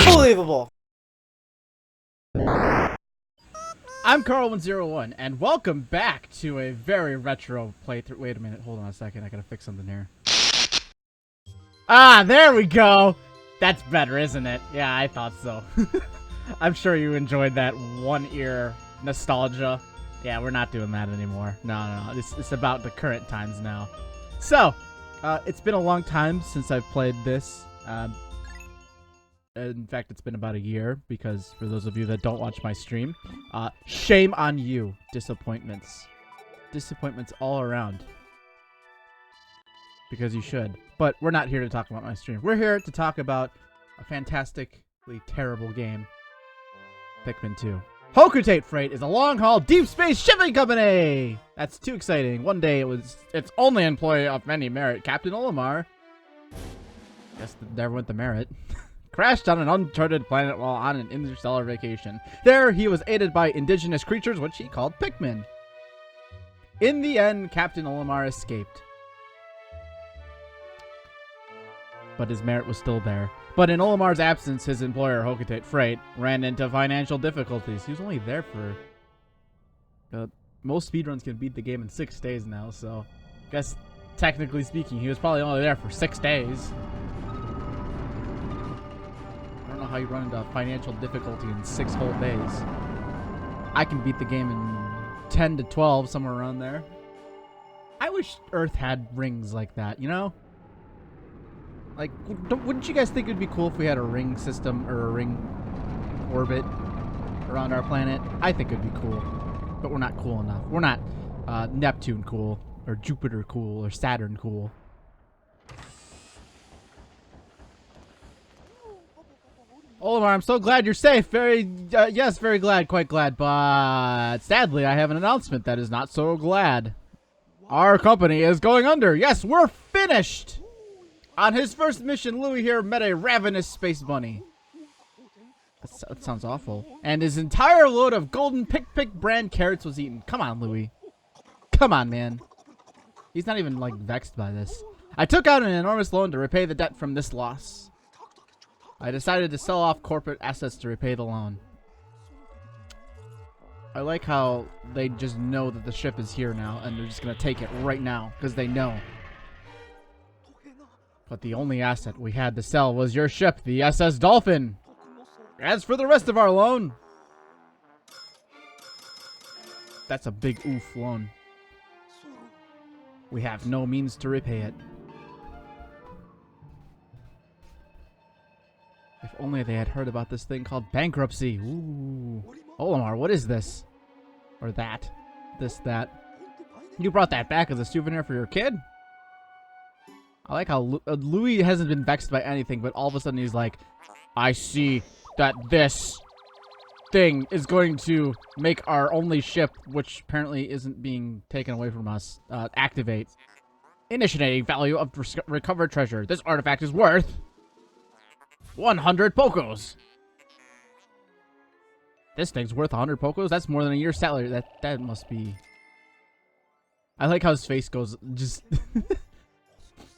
Unbelievable! I'm Carl101, and welcome back to a very retro playthrough. Wait a minute, hold on a second, I gotta fix something here. Ah, there we go! That's better, isn't it? Yeah, I thought so. I'm sure you enjoyed that one-ear nostalgia. Yeah, we're not doing that anymore. No. It's about the current times now. So, it's been a long time since I've played this. In fact, it's been about a year, because for those of you that don't watch my stream, shame on you. Disappointments. Disappointments all around. Because you should. But we're not here to talk about my stream. We're here to talk about a fantastically terrible game. Pikmin 2. Hokutate Freight is a long-haul deep space shipping company! That's too exciting. One day it was its only employee of many merit, Captain Olimar. Guess never went the merit. Crashed on an uncharted planet while on an interstellar vacation. There, he was aided by indigenous creatures, which he called Pikmin. In the end, Captain Olimar escaped. But his merit was still there. But in Olimar's absence, his employer, Hokutate Freight, ran into financial difficulties. He was only there for... most speedruns can beat the game in 6 days now, so... I guess, technically speaking, he was probably only there for 6 days. I don't know how you run into financial difficulty in 6 whole days. I can beat the game in 10 to 12, somewhere around there. I wish Earth had rings like that, you know? Like, wouldn't you guys think it would be cool if we had a ring system or a ring orbit around our planet? I think it would be cool, but we're not cool enough. We're not Neptune cool, or Jupiter cool, or Saturn cool. Olimar, I'm so glad you're safe. Yes, very glad, quite glad. But sadly, I have an announcement that is not so glad. Our company is going under. Yes, we're finished. On his first mission, Louis here met a ravenous space bunny. That sounds awful. And his entire load of golden Pick brand carrots was eaten. Come on, Louis. Come on, man. He's not even, like, vexed by this. I took out an enormous loan to repay the debt from this loss. I decided to sell off corporate assets to repay the loan. I like how they just know that the ship is here now, and they're just going to take it right now, because they know. But the only asset we had to sell was your ship, the SS Dolphin. As for the rest of our loan... That's a big oof loan. We have no means to repay it. If only they had heard about this thing called bankruptcy. Ooh. Olimar, what is this? Or that. That. You brought that back as a souvenir for your kid? I like how Louis hasn't been vexed by anything, but all of a sudden he's like, I see that this thing is going to make our only ship, which apparently isn't being taken away from us, activate. Initiating value of recovered treasure. This artifact is worth 100 Pokos. This thing's worth 100 Pokos? That's more than a year's salary. That must be... I like how his face goes just...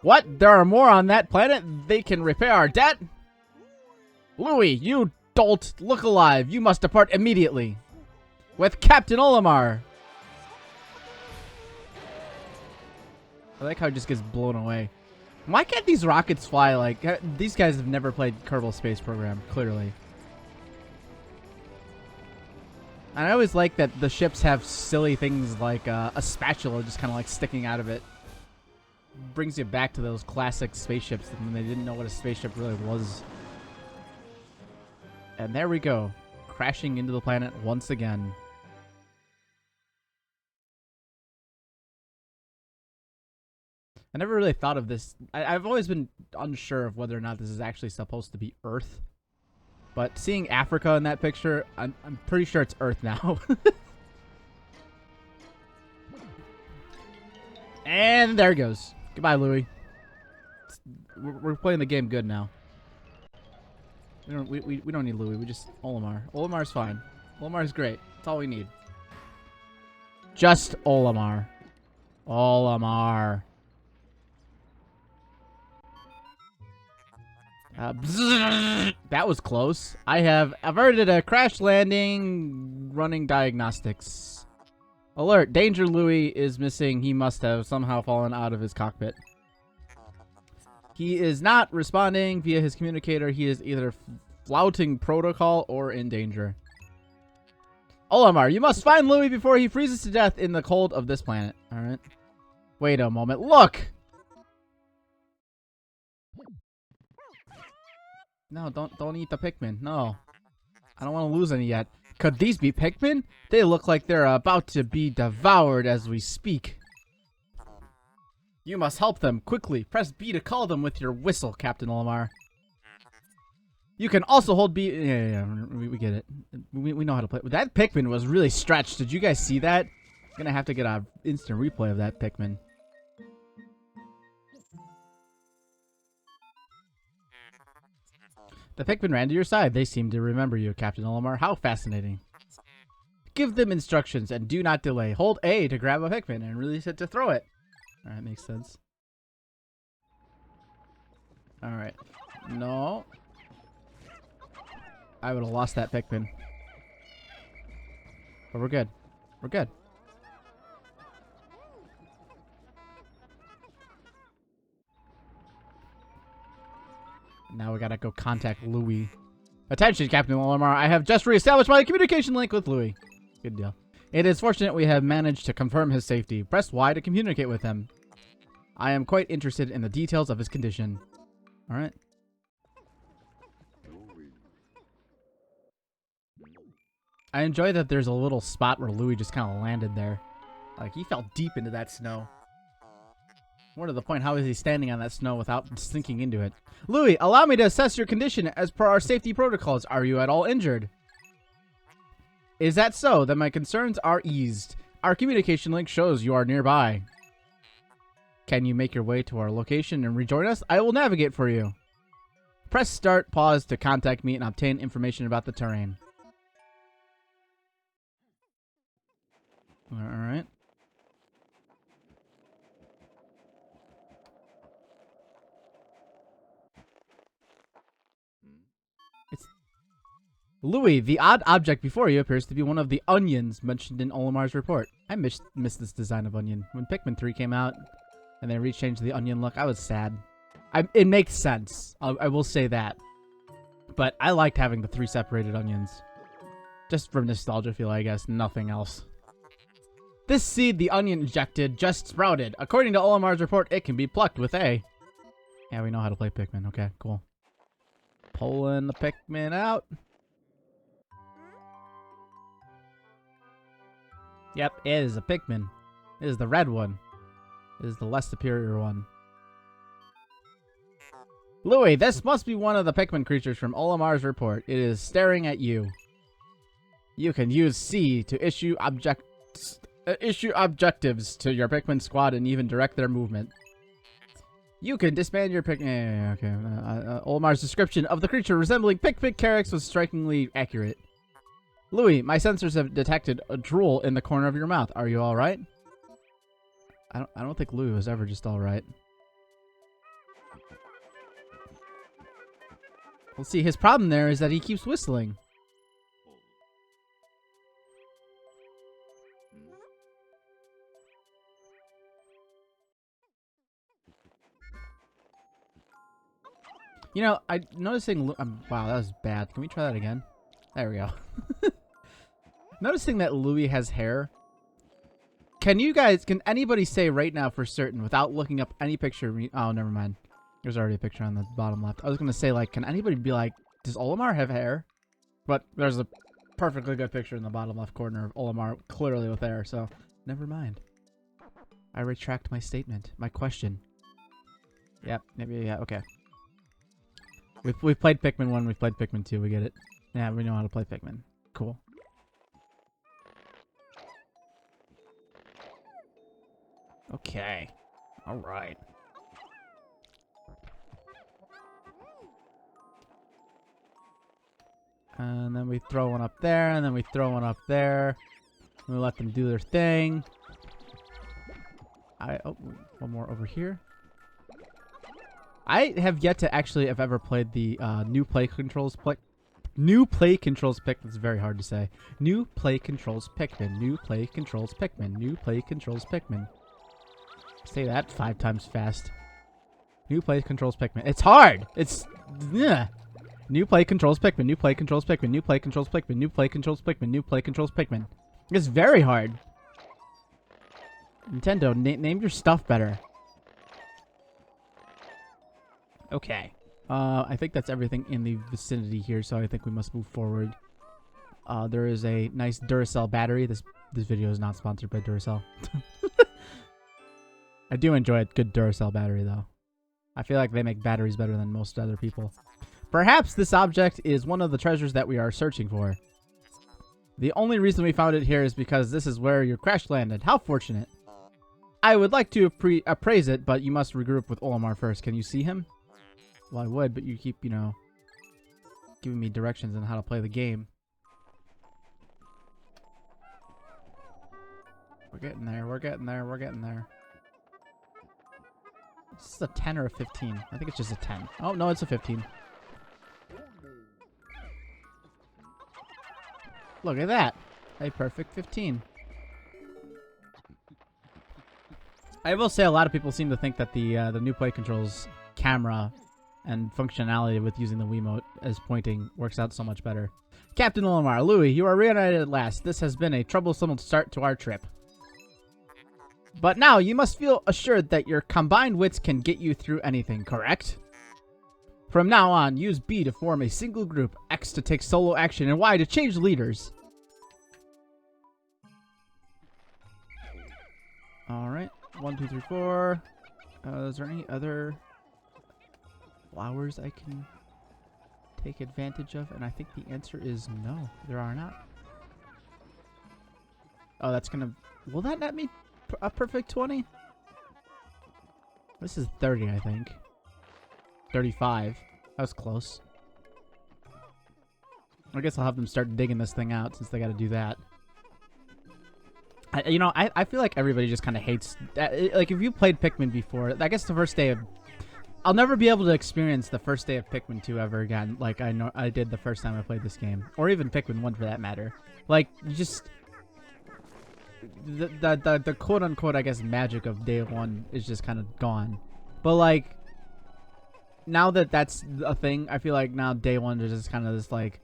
What? There are more on that planet? They can repay our debt? Louis, you dolt, look alive. You must depart immediately. With Captain Olimar. I like how it just gets blown away. Why can't these rockets fly like... These guys have never played Kerbal Space Program, clearly. And I always like that the ships have silly things like a spatula just kind of like sticking out of it. Brings you back to those classic spaceships when they didn't know what a spaceship really was. And there we go. Crashing into the planet once again. I never really thought of this. I've always been unsure of whether or not this is actually supposed to be Earth. But seeing Africa in that picture, I'm pretty sure it's Earth now. And there it goes. Goodbye, Louis. We're playing the game good now. We don't need Louis. We just Olimar. Olimar's fine. Olimar's great. That's all we need. Just Olimar. Olimar. That was close. I have averted a crash landing. Running diagnostics. Alert. Danger, Louis is missing. He must have somehow fallen out of his cockpit. He is not responding via his communicator. He is either flouting protocol or in danger. Olimar, you must find Louis before he freezes to death in the cold of this planet. Alright. Wait a moment. Look! No, don't eat the Pikmin. No. I don't want to lose any yet. Could these be Pikmin? They look like they're about to be devoured as we speak. You must help them, quickly. Press B to call them with your whistle, Captain Olimar. You can also hold B. Yeah, we get it. We know how to play. That Pikmin was really stretched. Did you guys see that? I'm gonna have to get an instant replay of that Pikmin. The Pikmin ran to your side. They seem to remember you, Captain Olimar. How fascinating. Give them instructions and do not delay. Hold A to grab a Pikmin and release it to throw it. Alright, makes sense. Alright. No. I would have lost that Pikmin. But we're good. We're good. Now we gotta go contact Louis. Attention, Captain Olimar. I have just reestablished my communication link with Louis. Good deal. It is fortunate we have managed to confirm his safety. Press Y to communicate with him. I am quite interested in the details of his condition. Alright. I enjoy that there's a little spot where Louis just kind of landed there. Like, he fell deep into that snow. More to the point, how is he standing on that snow without sinking into it? Louis, allow me to assess your condition as per our safety protocols. Are you at all injured? Is that so? Then my concerns are eased. Our communication link shows you are nearby. Can you make your way to our location and rejoin us? I will navigate for you. Press start, pause to contact me and obtain information about the terrain. Alright. Louis, the odd object before you appears to be one of the onions mentioned in Olimar's report. I missed this design of onion. When Pikmin 3 came out and they rechanged the onion look, I was sad. It makes sense. I will say that. But I liked having the 3 separated onions. Just for nostalgia feel, I guess. Nothing else. This seed the onion injected just sprouted. According to Olimar's report, it can be plucked with A. Yeah, we know how to play Pikmin. Okay, cool. Pulling the Pikmin out. Yep, it is a Pikmin. It is the red one. It is the less superior one. Louis, this must be one of the Pikmin creatures from Olimar's report. It is staring at you. You can use C to issue objectives to your Pikmin squad and even direct their movement. You can disband your Pikmin. Okay. Olimar's description of the creature resembling Pikmin was strikingly accurate. Louis, my sensors have detected a drool in the corner of your mouth. Are you all right? I don't think Louis was ever just all right. Well, see, his problem there is that he keeps whistling. You know, I'm noticing... wow, that was bad. Can we try that again? There we go. Noticing that Louis has hair. Can anybody say right now for certain, without looking up any picture... Oh, never mind. There's already a picture on the bottom left. I was going to say, like, can anybody be like, does Olimar have hair? But there's a perfectly good picture in the bottom left corner of Olimar, clearly with hair, so never mind. I retract my statement. My question. Yep, maybe, yeah, okay. We've played Pikmin 1, we've played Pikmin 2, we get it. Yeah, we know how to play Pikmin. Cool. Okay. Alright. And then we throw one up there, and then we throw one up there. We let them do their thing. Oh, one more over here. I have yet to actually have ever played the new play controls pick. That's very hard to say. New play controls Pikmin. New play controls Pikmin. New play controls Pikmin. Say that 5 times fast. New play controls Pikmin. It's hard. It's yeah. New play controls Pikmin. New play controls Pikmin. New play controls Pikmin. New play controls Pikmin. New play controls Pikmin. It's very hard. Nintendo, name your stuff better. Okay. I think that's everything in the vicinity here, so I think we must move forward. There is a nice Duracell battery. This video is not sponsored by Duracell. I do enjoy a good Duracell battery, though. I feel like they make batteries better than most other people. Perhaps this object is one of the treasures that we are searching for. The only reason we found it here is because this is where your crash landed. How fortunate. I would like to appraise it, but you must regroup with Olimar first. Can you see him? Well, I would, but you keep, you know, giving me directions on how to play the game. We're getting there, we're getting there, we're getting there. Is this a 10 or a 15? I think it's just a 10. Oh, no, it's a 15. Look at that. A perfect 15. I will say a lot of people seem to think that the new play controls camera and functionality with using the Wiimote as pointing works out so much better. Captain Olimar, Louis, you are reunited at last. This has been a troublesome start to our trip. But now you must feel assured that your combined wits can get you through anything, correct? From now on, use B to form a single group, X to take solo action, and Y to change leaders. Alright. 1, 2, 3, 4. Is there any other flowers I can take advantage of? And I think the answer is no, there are not. Oh, that's gonna... Will that net me a perfect 20? This is 30, I think. 35. That was close. I guess I'll have them start digging this thing out since they gotta do that. I feel like everybody just kind of hates... like, if you played Pikmin before, I guess the first day of... I'll never be able to experience the first day of Pikmin 2 ever again, like I did the first time I played this game. Or even Pikmin 1 for that matter. Like, you just... The quote-unquote, I guess, magic of day 1 is just kind of gone. But, like, now that that's a thing, I feel like now day 1 is just kind of this, like...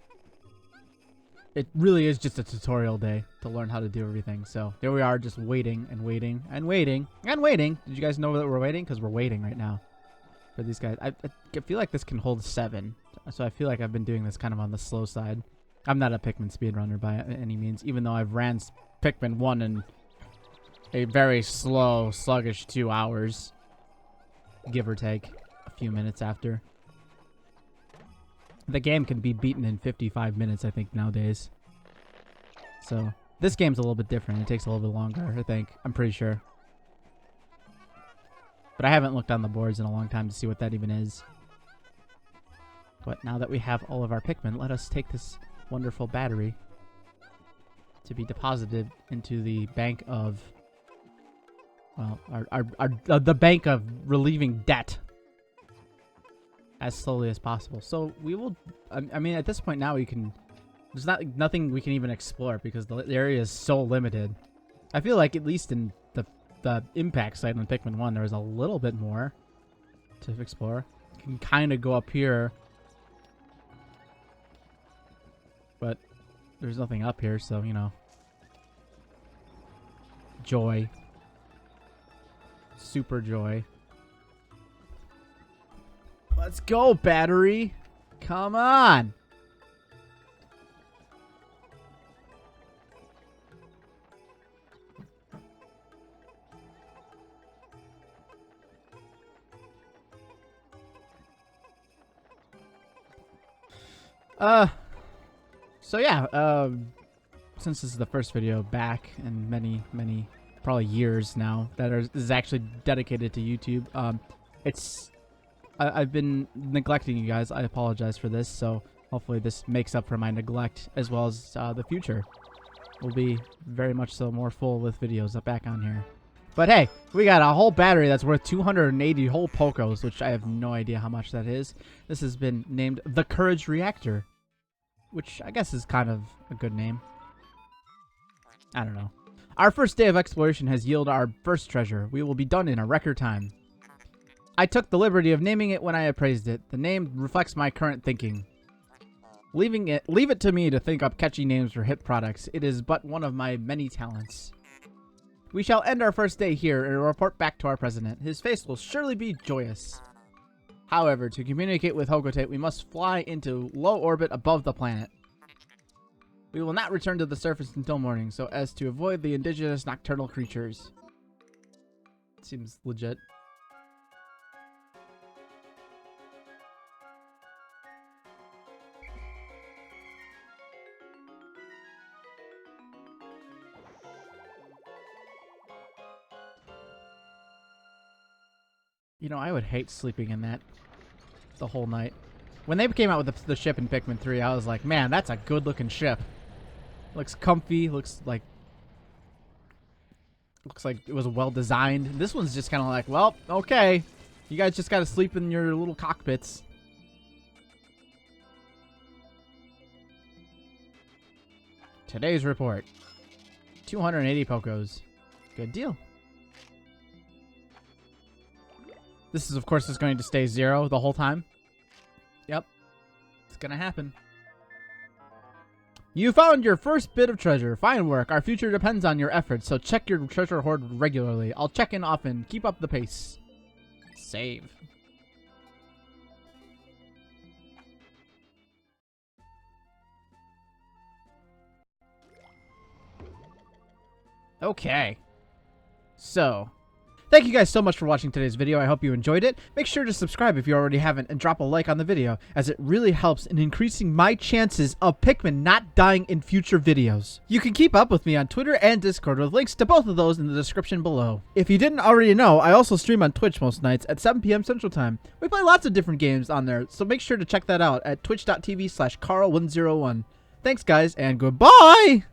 It really is just a tutorial day to learn how to do everything. So here we are, just waiting and waiting and waiting and waiting. Did you guys know that we're waiting? Because we're waiting right now for these guys. I feel like this can hold 7. So I feel like I've been doing this kind of on the slow side. I'm not a Pikmin speedrunner by any means, even though I've ran Pikmin 1 in a very slow, sluggish 2 hours. Give or take a few minutes after. The game can be beaten in 55 minutes, I think, nowadays. So, this game's a little bit different. It takes a little bit longer, I think. I'm pretty sure. But I haven't looked on the boards in a long time to see what that even is. But now that we have all of our Pikmin, let us take this wonderful battery to be deposited into the bank of... Well, the bank of relieving debt. As slowly as possible. So we will... I mean, at this point now we can... There's nothing we can even explore because the area is so limited. I feel like at least in the impact site on Pikmin 1 there was a little bit more to explore. You can kind of go up here. But there's nothing up here, so, you know. Joy. Super joy. Let's go, battery. Come on. So yeah, since this is the first video back in many, probably years now that is actually dedicated to YouTube, I've been neglecting you guys. I apologize for this, so hopefully this makes up for my neglect, as well as the future will be very much so more full with videos back on here. But hey, we got a whole battery that's worth 280 whole Pokos, which I have no idea how much that is. This has been named the Courage Reactor, which I guess is kind of a good name. I don't know. Our first day of exploration has yielded our first treasure. We will be done in a record time. I took the liberty of naming it when I appraised it. The name reflects my current thinking. Leave it to me to think up catchy names for hip products. It is but one of my many talents. We shall end our first day here and report back to our president. His face will surely be joyous. However, to communicate with Hocotate, we must fly into low orbit above the planet. We will not return to the surface until morning, so as to avoid the indigenous nocturnal creatures. Seems legit. You know, I would hate sleeping in that the whole night. When they came out with the ship in Pikmin 3, I was like, man, that's a good-looking ship. Looks comfy, looks like it was well-designed. This one's just kind of like, well, okay. You guys just got to sleep in your little cockpits. Today's report. 280 Pokos. Good deal. This is, of course, is going to stay 0 the whole time. Yep. It's going to happen. You found your first bit of treasure. Fine work. Our future depends on your efforts, so check your treasure hoard regularly. I'll check in often. Keep up the pace. Save. Okay. So, thank you guys so much for watching today's video. I hope you enjoyed it. Make sure to subscribe if you already haven't and drop a like on the video, as it really helps in increasing my chances of Pikmin not dying in future videos. You can keep up with me on Twitter and Discord with links to both of those in the description below. If you didn't already know, I also stream on Twitch most nights at 7 p.m. Central Time. We play lots of different games on there, so make sure to check that out at twitch.tv/Carl101. Thanks guys, and goodbye!